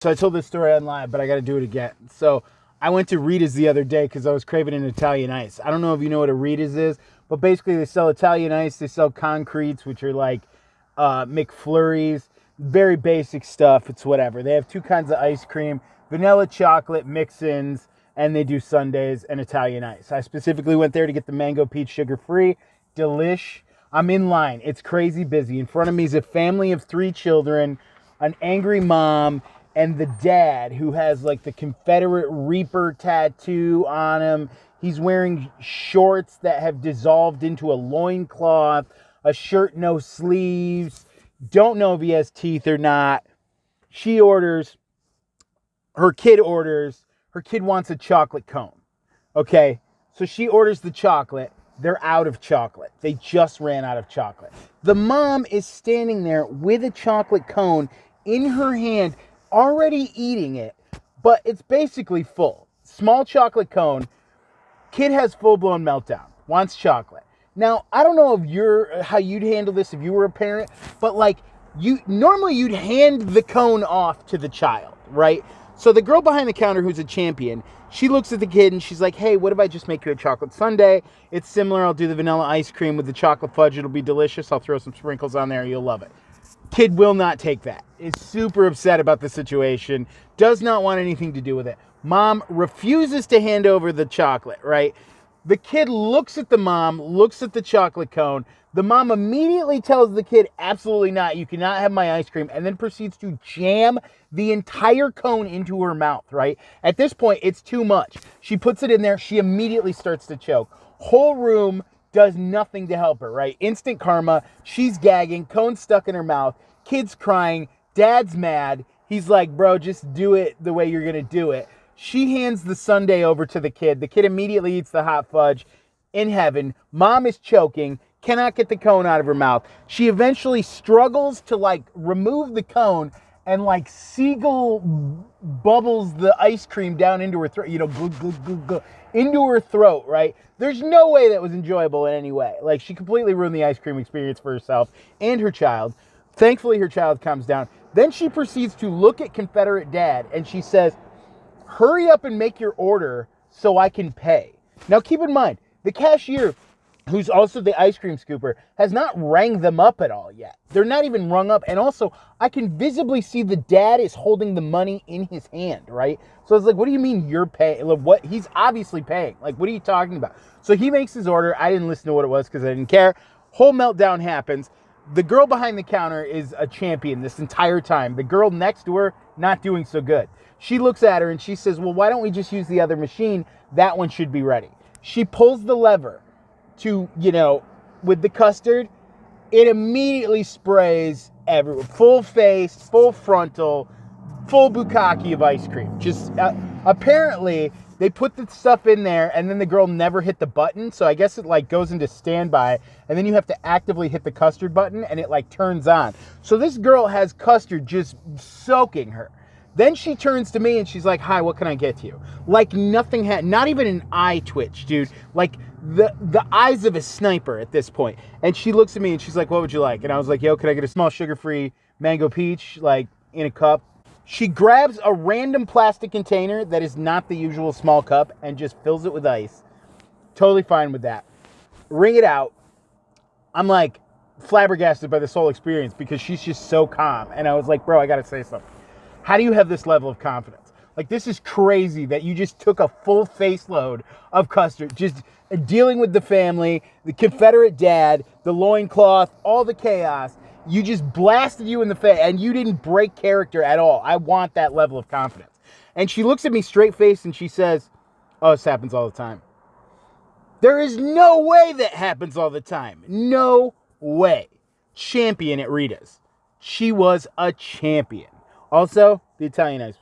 So I told this story online, but I got to do it again. So I went to Ritas the other day because I was craving an Italian ice. I don't know if you know what a Ritas is, but basically they sell Italian ice. They sell concretes, which are like McFlurries, very basic stuff. It's whatever. They have two kinds of ice cream, vanilla chocolate mix-ins, and they do sundaes and Italian ice. I specifically went there to get the mango peach sugar-free. Delish. I'm in line. It's crazy busy. In front of me is a family of 3 children, an angry mom, and the dad who has like the Confederate Reaper tattoo on him. He's wearing shorts that have dissolved into a loincloth, a shirt no sleeves. Don't know if he has teeth or not. She orders, her kid wants a chocolate cone. Okay, so she orders the chocolate. They're out of chocolate. They just ran out of chocolate. The mom is standing there with a chocolate cone in her hand, already eating it, but it's basically full. Small chocolate cone. Kid has full-blown meltdown. Wants chocolate. Now, I don't know if how you'd handle this if you were a parent, but like normally you'd hand the cone off to the child, right? So the girl behind the counter who's a champion, she looks at the kid and she's like, hey, what if I just make you a chocolate sundae? It's similar. I'll do the vanilla ice cream with the chocolate fudge. It'll be delicious. I'll throw some sprinkles on there. You'll love it. Kid will not take that. Is super upset about the situation. Does not want anything to do with it. Mom refuses to hand over the chocolate, right? The kid looks at the mom, looks at the chocolate cone. The mom immediately tells the kid, absolutely not. You cannot have my ice cream. And then proceeds to jam the entire cone into her mouth, right? At this point, it's too much. She puts it in there. She immediately starts to choke. Whole room does nothing to help her, right? Instant karma. She's gagging. Cone stuck in her mouth. Kid's crying. Dad's mad. He's like, bro, just do it the way you're going to do it. She hands the sundae over to the kid. The kid immediately eats the hot fudge. In heaven. Mom is choking. Cannot get the cone out of her mouth. She eventually struggles to like remove the cone and like seagull bubbles the ice cream down into her throat, into her throat, right? There's no way that was enjoyable in any way. Like she completely ruined the ice cream experience for herself and her child. Thankfully, her child calms down. Then she proceeds to look at Confederate Dad and she says, hurry up and make your order so I can pay. Now keep in mind, the cashier, who's also the ice cream scooper, has not rang them up at all yet. They're not even rung up. And also, I can visibly see the dad is holding the money in his hand, right? So it's like, what do you mean you're paying? Like, what? He's obviously paying. Like, what are you talking about? So he makes his order. I didn't listen to what it was because I didn't care. Whole meltdown happens. The girl behind the counter is a champion this entire time. The girl next to her, not doing so good. She looks at her and she says, well, why don't we just use the other machine? That one should be ready. She pulls the lever to, with the custard. It immediately sprays everywhere. Full face, full frontal, full bukkake of ice cream. Just apparently they put the stuff in there and then the girl never hit the button. So I guess it like goes into standby and then you have to actively hit the custard button and it like turns on. So this girl has custard just soaking her. Then she turns to me and she's like, hi, what can I get you? Like nothing not even an eye twitch, dude. Like the eyes of a sniper at this point. And she looks at me and she's like, what would you like? And I was like, yo, can I get a small sugar-free mango peach, like in a cup? She grabs a random plastic container that is not the usual small cup and just fills it with ice. Totally fine with that. Wring it out. I'm like flabbergasted by this whole experience because she's just so calm. And I was like, bro, I got to say something. How do you have this level of confidence? Like, this is crazy that you just took a full face load of custard, just dealing with the family, the Confederate dad, the loincloth, all the chaos. You just blasted you in the face, and you didn't break character at all. I want that level of confidence. And she looks at me straight faced and she says, oh, this happens all the time. There is no way that happens all the time. No way. Champion at Rita's. She was a champion. Also, the Italian ice